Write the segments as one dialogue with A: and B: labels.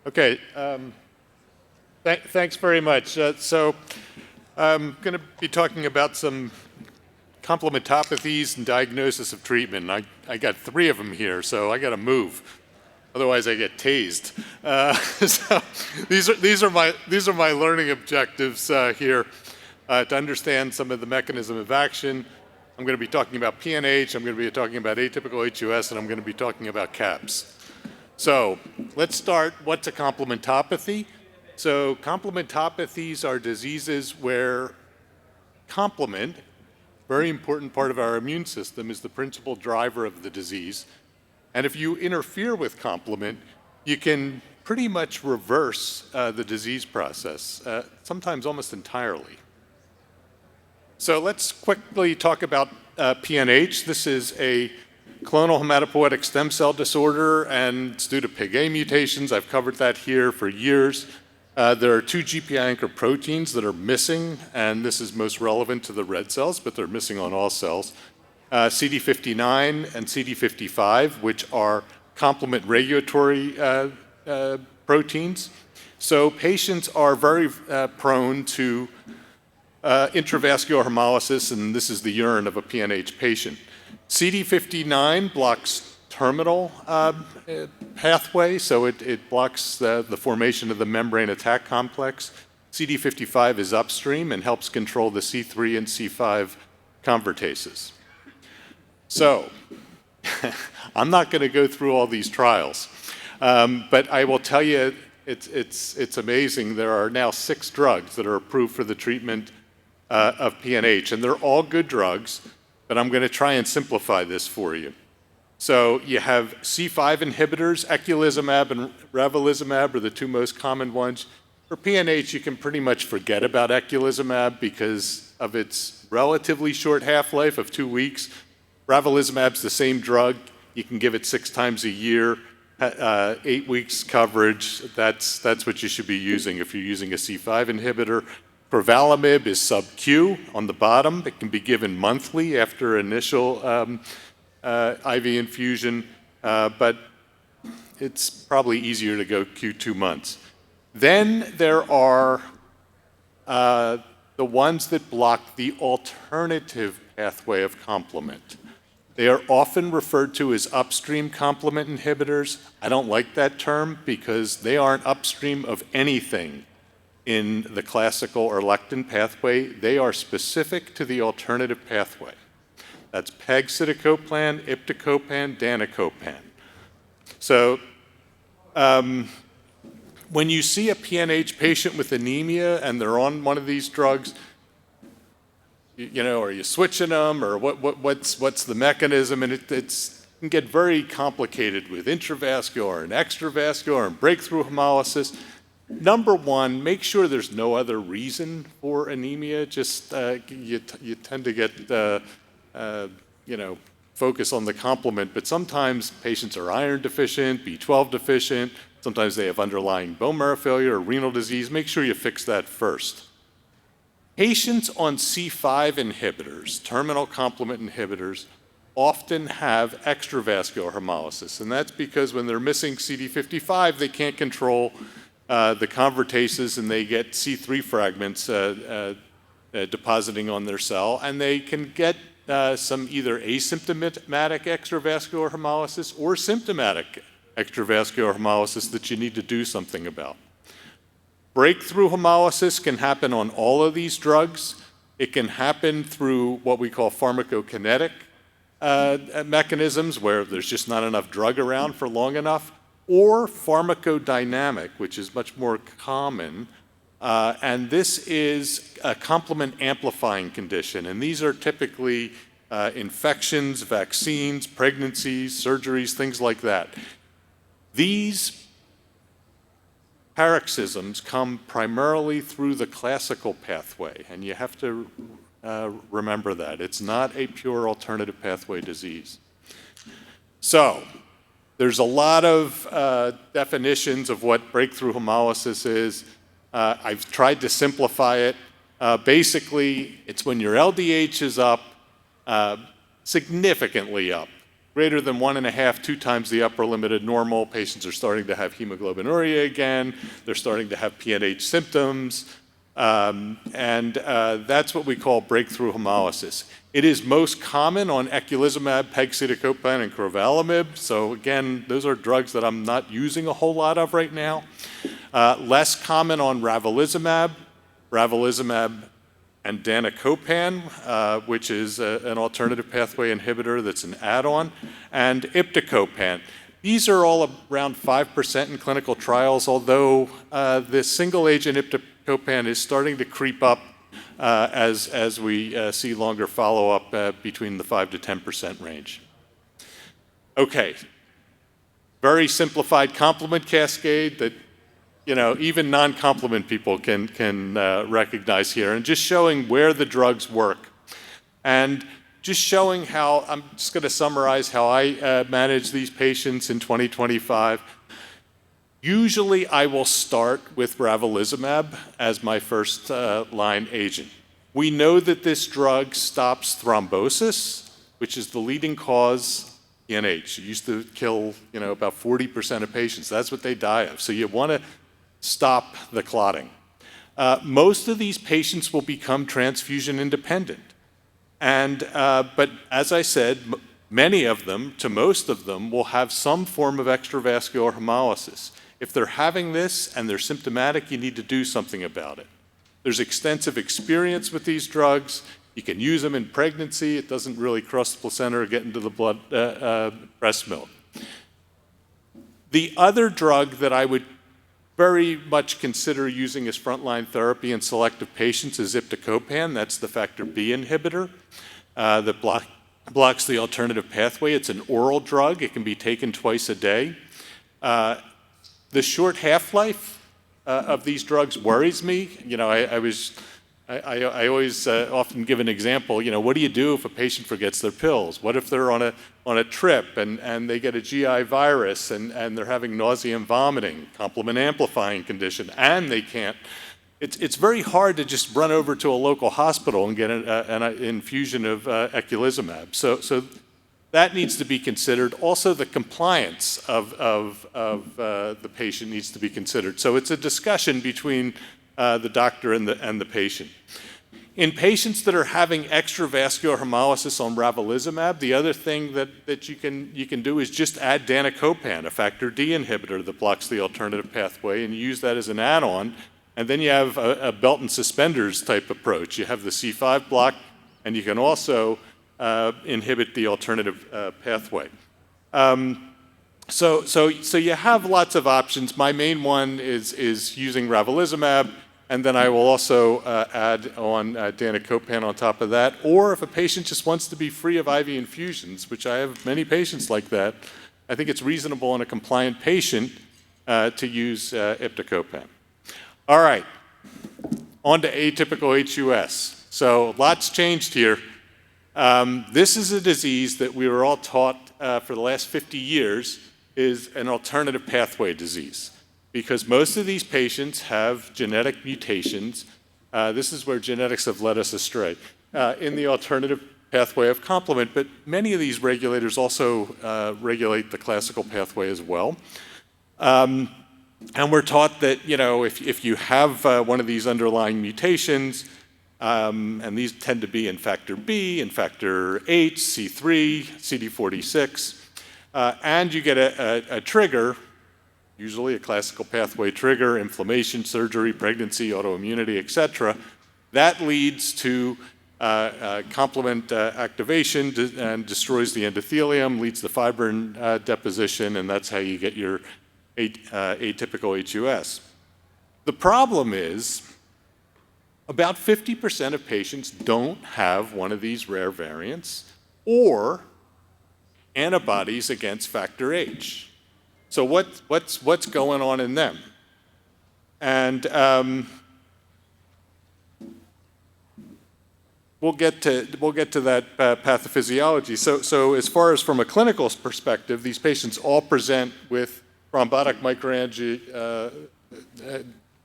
A: Okay, thanks very much. I'm going to be talking about some complementopathies and diagnosis of treatment. I got 3 of them here, so I got to move. Otherwise, I get tased. So these are my learning objectives here to understand some of the mechanism of action. I'm going to be talking about PNH. I'm going to be talking about atypical HUS, and I'm going to be talking about CAPS. So let's start. What's a complementopathy? So complementopathies are diseases where complement, very important part of our immune system, is the principal driver of the disease. And if you interfere with complement, you can pretty much reverse the disease process, sometimes almost entirely. So let's quickly talk about PNH. This is a clonal hematopoietic stem cell disorder, and it's due to PIGA mutations. I've covered that here for years. There are 2 GPI-anchored proteins that are missing, and this is most relevant to the red cells, but they're missing on all cells. CD59 and CD55, which are complement regulatory proteins. So patients are very prone to intravascular hemolysis, and this is the urine of a PNH patient. CD59 blocks terminal pathway, so it blocks the formation of the membrane attack complex. CD55 is upstream and helps control the C3 and C5 convertases. So I'm not going to go through all these trials, but I will tell you it's amazing. There are now 6 drugs that are approved for the treatment of PNH, and they're all good drugs, but I'm going to try and simplify this for you. So you have C5 inhibitors, eculizumab and ravulizumab are the 2 most common ones. For PNH, you can pretty much forget about eculizumab because of its relatively short half-life of 2 weeks. Ravulizumab's the same drug. You can give it 6 times a year, 8 weeks coverage. That's what you should be using if you're using a C5 inhibitor. Crovalimib is sub-Q on the bottom. It can be given monthly after initial IV infusion, but it's probably easier to go Q2 months. Then there are the ones that block the alternative pathway of complement. They are often referred to as upstream complement inhibitors. I don't like that term because they aren't upstream of anything in the classical or lectin pathway. They are specific to the alternative pathway. That's pegcetacoplan, iptacopan, danicopan. So when you see a PNH patient with anemia and they're on one of these drugs, are you switching them, or what's the mechanism? And it can get very complicated with intravascular and extravascular and breakthrough hemolysis. Number 1, make sure there's no other reason for anemia. Just you tend to get focus on the complement, but sometimes patients are iron deficient, B12 deficient. Sometimes they have underlying bone marrow failure or renal disease. Make sure you fix that first. Patients on C5 inhibitors, terminal complement inhibitors, often have extravascular hemolysis, and that's because when they're missing CD55, they can't control the convertases, and they get C3 fragments depositing on their cell, and they can get some either asymptomatic extravascular hemolysis or symptomatic extravascular hemolysis that you need to do something about. Breakthrough hemolysis can happen on all of these drugs. It can happen through what we call pharmacokinetic mechanisms, where there's just not enough drug around for long enough, or pharmacodynamic, which is much more common. And this is a complement amplifying condition. And these are typically infections, vaccines, pregnancies, surgeries, things like that. These paroxysms come primarily through the classical pathway, and you have to remember that. It's not a pure alternative pathway disease. So there's a lot of definitions of what breakthrough hemolysis is. I've tried to simplify it. Basically, it's when your LDH is up, significantly up, greater than 1.5, 2 times the upper limit of normal. Patients are starting to have hemoglobinuria again. They're starting to have PNH symptoms. That's what we call breakthrough hemolysis. It is most common on eculizumab, pegcetacoplan, and crovalimib. So again, those are drugs that I'm not using a whole lot of right now. Less common on ravulizumab and danicopan, which is an alternative pathway inhibitor that's an add-on, and iptacopan. These are all around 5% in clinical trials, although the single-agent iptacopan is starting to creep up as we see longer follow-up between the 5 to 10% range. Okay, very simplified complement cascade that even non-complement people can recognize here, and just showing where the drugs work. And just showing how, I'm just going to summarize how I manage these patients in 2025. Usually I will start with ravulizumab as my first line agent. We know that this drug stops thrombosis, which is the leading cause PNH. It used to kill about 40% of patients. That's what they die of. So you want to stop the clotting. Most of these patients will become transfusion independent. But as I said, many of them, to most of them, will have some form of extravascular hemolysis. If they're having this and they're symptomatic, you need to do something about it. There's extensive experience with these drugs. You can use them in pregnancy. It doesn't really cross the placenta or get into the blood, breast milk. The other drug that I would very much consider using as frontline therapy in selective patients is iptacopan. That's the factor B inhibitor that blocks the alternative pathway. It's an oral drug. It can be taken twice a day. The short half-life of these drugs worries me. I always often give an example. What do you do if a patient forgets their pills? What if they're on a trip and they get a GI virus and they're having nausea and vomiting, complement amplifying condition, and they can't? It's very hard to just run over to a local hospital and get an infusion of eculizumab. So that needs to be considered. Also, the compliance of the patient needs to be considered. So it's a discussion between the doctor and the patient. In patients that are having extravascular hemolysis on ravulizumab, the other thing that you can do is just add danicopan, a factor D inhibitor that blocks the alternative pathway, and you use that as an add-on. And then you have a belt and suspenders type approach. You have the C5 block, and you can also inhibit the alternative pathway. So you have lots of options. My main one is using ravulizumab, and then I will also add on danicopan on top of that. Or if a patient just wants to be free of IV infusions, which I have many patients like that, I think it's reasonable in a compliant patient to use iptacopan. All right, on to atypical HUS. So lots changed here. This is a disease that we were all taught for the last 50 years is an alternative pathway disease, because most of these patients have genetic mutations. This is where genetics have led us astray in the alternative pathway of complement, but many of these regulators also regulate the classical pathway as well. And we're taught that if you have one of these underlying mutations, and these tend to be in factor B, in factor H, C3, CD46, and you get a trigger, usually a classical pathway trigger, inflammation, surgery, pregnancy, autoimmunity, etc., that leads to complement activation and destroys the endothelium, leads to fibrin deposition, and that's how you get your atypical HUS. The problem is about 50% of patients don't have one of these rare variants or antibodies against factor H. So what's going on in them? And we'll get to that pathophysiology. So as far as from a clinical perspective, these patients all present with thrombotic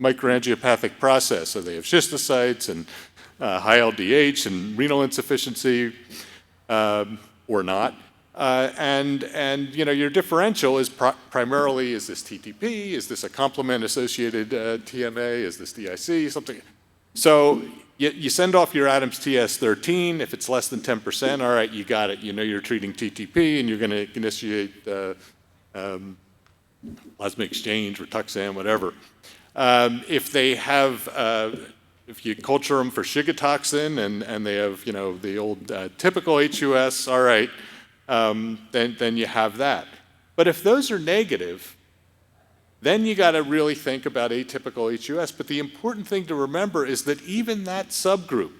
A: microangiopathic process. So they have schistocytes and high LDH and renal insufficiency or not. And your differential is primarily, is this TTP, is this a complement-associated TMA, is this DIC, something. So you send off your Adams TS13. If it's less than 10%, all right, you got it. You know you're treating TTP, and you're going to initiate plasma exchange, Rituxan, whatever. If they have, if you culture them for Shiga and they have, the old typical HUS, all right, then you have that. But if those are negative, then you got to really think about atypical HUS. But the important thing to remember is that even that subgroup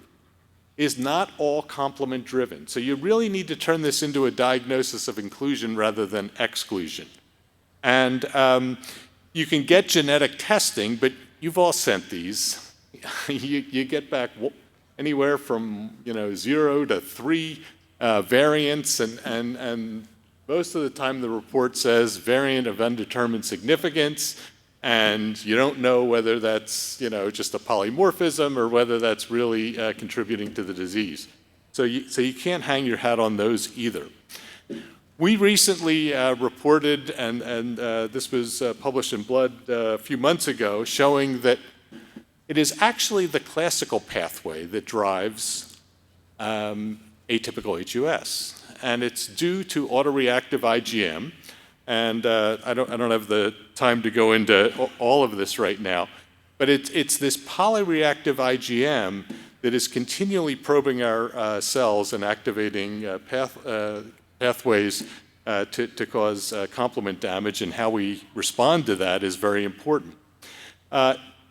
A: is not all complement driven. So you really need to turn this into a diagnosis of inclusion rather than exclusion. And you can get genetic testing, but you've all sent these. you get back anywhere from 0 to 3 variants, and most of the time the report says variant of undetermined significance, and you don't know whether that's just a polymorphism or whether that's really contributing to the disease. So you can't hang your hat on those either. We recently reported, and this was published in Blood a few months ago, showing that it is actually the classical pathway that drives atypical HUS. And it's due to autoreactive IgM. And I don't have the time to go into all of this right now, but it's this polyreactive IgM that is continually probing our cells and activating pathways to cause complement damage, and how we respond to that is very important.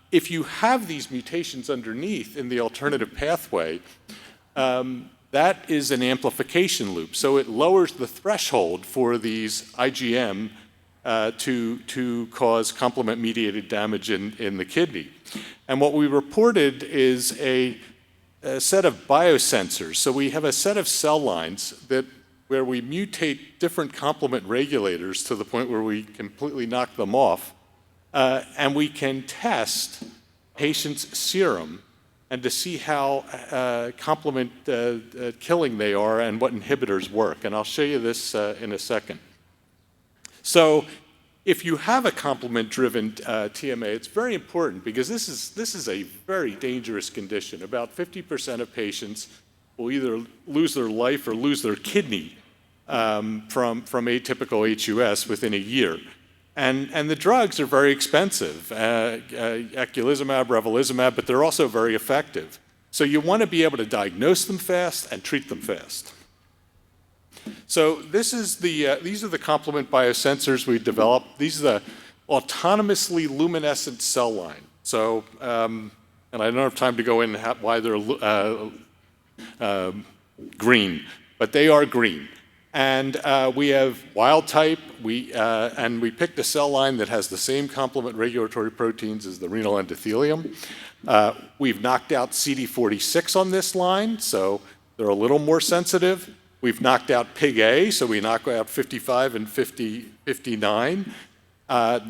A: If you have these mutations underneath in the alternative pathway, that is an amplification loop. So it lowers the threshold for these IgM to cause complement-mediated damage in the kidney. And what we reported is a set of biosensors. So we have a set of cell lines where we mutate different complement regulators to the point where we completely knock them off. And we can test patients' serum and to see how complement killing they are and what inhibitors work. And I'll show you this in a second. So if you have a complement-driven TMA, it's very important because this is a very dangerous condition. About 50% of patients will either lose their life or lose their kidney from atypical HUS within a year. And the drugs are very expensive, eculizumab, revelizumab, but they're also very effective. So you want to be able to diagnose them fast and treat them fast. So these are the complement biosensors we developed. These are the autonomously luminescent cell line. So, and I don't have time to go in why they're green, but they are green. And we have wild type, and we picked a cell line that has the same complement regulatory proteins as the renal endothelium. We've knocked out CD46 on this line, so they're a little more sensitive. We've knocked out PIG-A, so we knock out 55 and 59,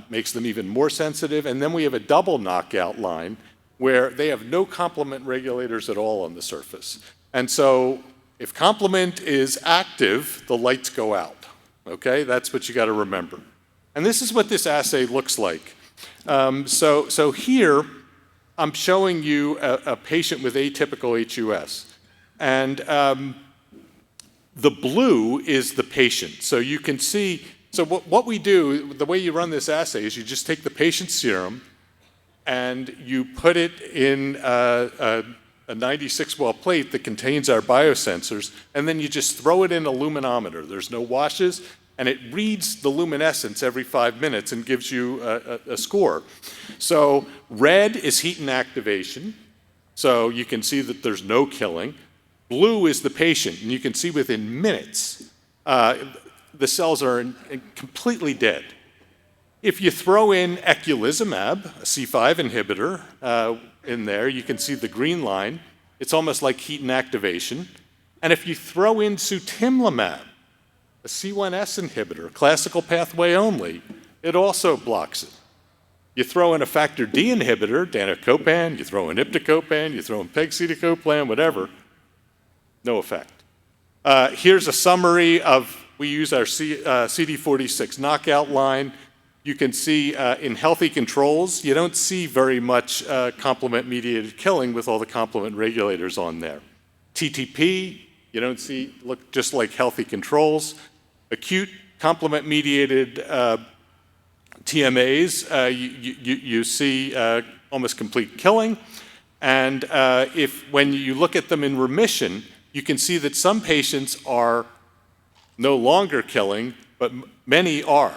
A: makes them even more sensitive. And then we have a double knockout line where they have no complement regulators at all on the surface. And so if complement is active, the lights go out, okay? That's what you got to remember. And this is what this assay looks like. So here, I'm showing you a patient with atypical HUS. And the blue is the patient. So you can see, so what we do, the way you run this assay is you just take the patient's serum and you put it in a 96-well plate that contains our biosensors, and then you just throw it in a luminometer. There's no washes, and it reads the luminescence every 5 minutes and gives you a score. So red is heat and activation, so you can see that there's no killing. Blue is the patient, and you can see within minutes the cells are completely dead. If you throw in eculizumab, a C5 inhibitor, in there, you can see the green line. It's almost like heat and activation. And if you throw in sutimlimab, a C1s inhibitor, classical pathway only, it also blocks it. You throw in a factor D inhibitor, danicopan, you throw in iptacopan, you throw in pegcetacoplan, whatever, no effect. Here's a summary of we use our CD46 knockout line. You can see in healthy controls, you don't see very much complement-mediated killing with all the complement regulators on there. TTP, you don't see, look just like healthy controls. Acute complement-mediated TMAs, you see almost complete killing. And when you look at them in remission, you can see that some patients are no longer killing, but many are.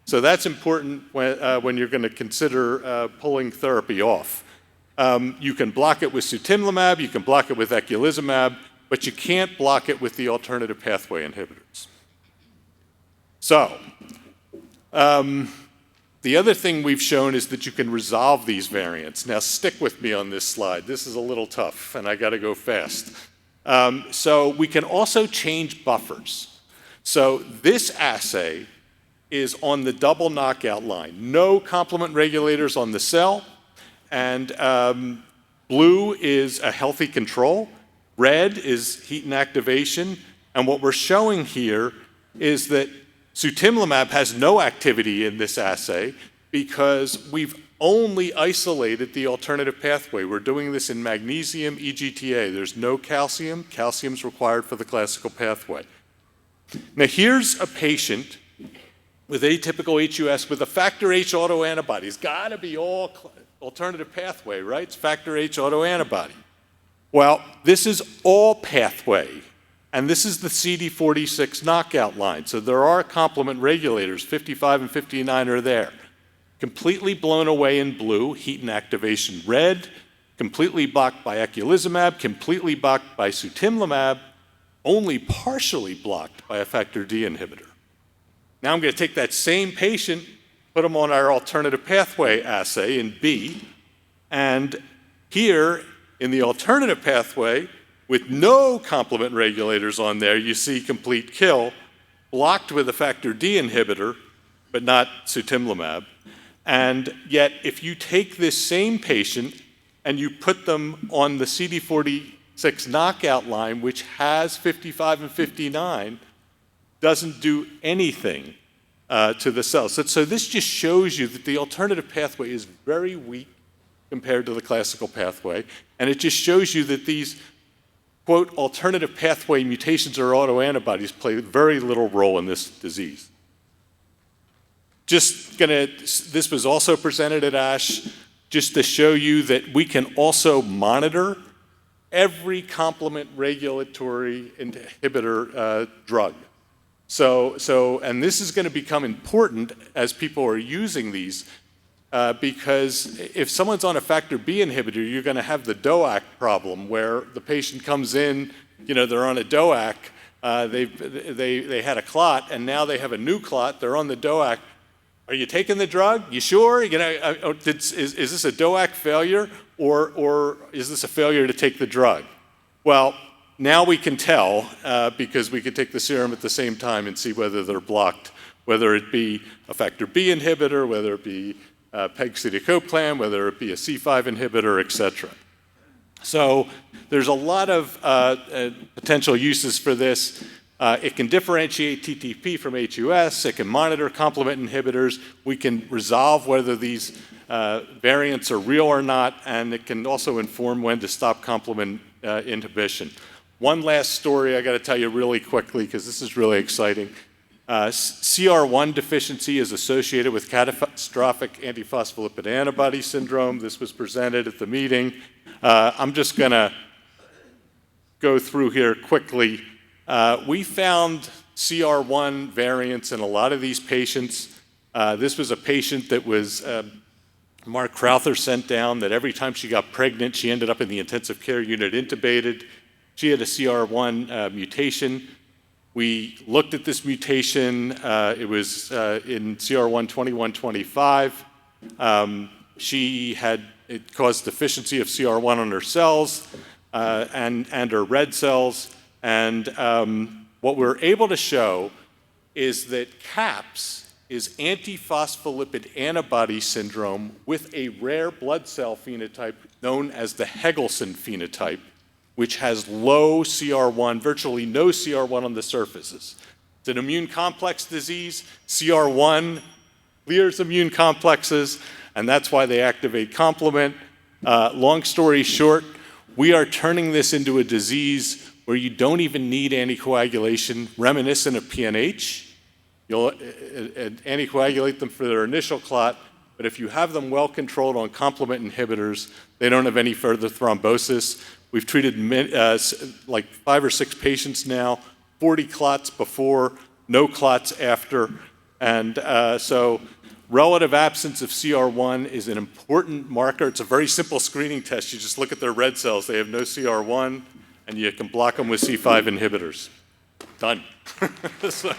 A: So that's important when you're going to consider pulling therapy off. You can block it with sutimlimab, you can block it with eculizumab, but you can't block it with the alternative pathway inhibitors. So, the other thing we've shown is that you can resolve these variants. Now stick with me on this slide. This is a little tough, and I got to go fast. So we can also change buffers. So this assay is on the double knockout line. No complement regulators on the cell, and blue is a healthy control. Red is heat and activation, and what we're showing here is that sutimlimab has no activity in this assay because we've only isolated the alternative pathway. We're doing this in magnesium EGTA. There's no calcium. Calcium's required for the classical pathway. Now here's a patient with atypical HUS with a factor H autoantibody. It's got to be all alternative pathway, right? It's factor H autoantibody. Well, this is all pathway. And this is the CD46 knockout line. So there are complement regulators, 55 and 59 are there. Completely blown away in blue, heat and activation red, completely blocked by eculizumab, completely blocked by sutimlimab, only partially blocked by a factor D inhibitor. Now I'm going to take that same patient, put them on our alternative pathway assay in B, and here in the alternative pathway, with no complement regulators on there, you see complete kill, blocked with a factor D inhibitor, but not sutimlimab. And yet, if you take this same patient and you put them on the CD46 knockout line, which has 55 and 59, doesn't do anything to the cells. So this just shows you that the alternative pathway is very weak compared to the classical pathway, and it just shows you that these quote, alternative pathway mutations or autoantibodies play very little role in this disease. This was also presented at ASH, just to show you that we can also monitor every complement regulatory inhibitor drug. And this is going to become important as people are using these, because if someone's on a factor B inhibitor, you're going to have the DOAC problem where the patient comes in, they're on a DOAC, they had a clot, and now they have a new clot, they're on the DOAC. Are you taking the drug? You sure? Is this a DOAC failure, or is this a failure to take the drug? Well, now we can tell because we can take the serum at the same time and see whether they're blocked, whether it be a factor B inhibitor, whether it be pegcetacoplan, whether it be a C5 inhibitor, et cetera. So there's a lot of potential uses for this. It can differentiate TTP from HUS. It can monitor complement inhibitors. We can resolve whether these variants are real or not, and it can also inform when to stop complement inhibition. One last story I got to tell you really quickly because this is really exciting. CR1 deficiency is associated with catastrophic antiphospholipid antibody syndrome. This was presented at the meeting. I'm just going to go through here quickly. We found CR1 variants in a lot of these patients. This was a patient that was Mark Crowther sent down that every time she got pregnant, she ended up in the intensive care unit intubated. She had a CR1 mutation. We looked at this mutation. It was in CR1 2125. It caused deficiency of CR1 on her cells and her red cells. And what we're able to show is that CAPS is antiphospholipid antibody syndrome with a rare blood cell phenotype known as the Hegelson phenotype, which has low CR1, virtually no CR1 on the surfaces. It's an immune complex disease. CR1 clears immune complexes, and that's why they activate complement. Long story short, we are turning this into a disease where you don't even need anticoagulation, reminiscent of PNH. You'll anticoagulate them for their initial clot, but if you have them well controlled on complement inhibitors, they don't have any further thrombosis. We've treated like 5 or 6 patients now, 40 clots before, no clots after. And so relative absence of CR1 is an important marker. It's a very simple screening test. You just look at their red cells. They have no CR1, and you can block them with C5 inhibitors. Done. So.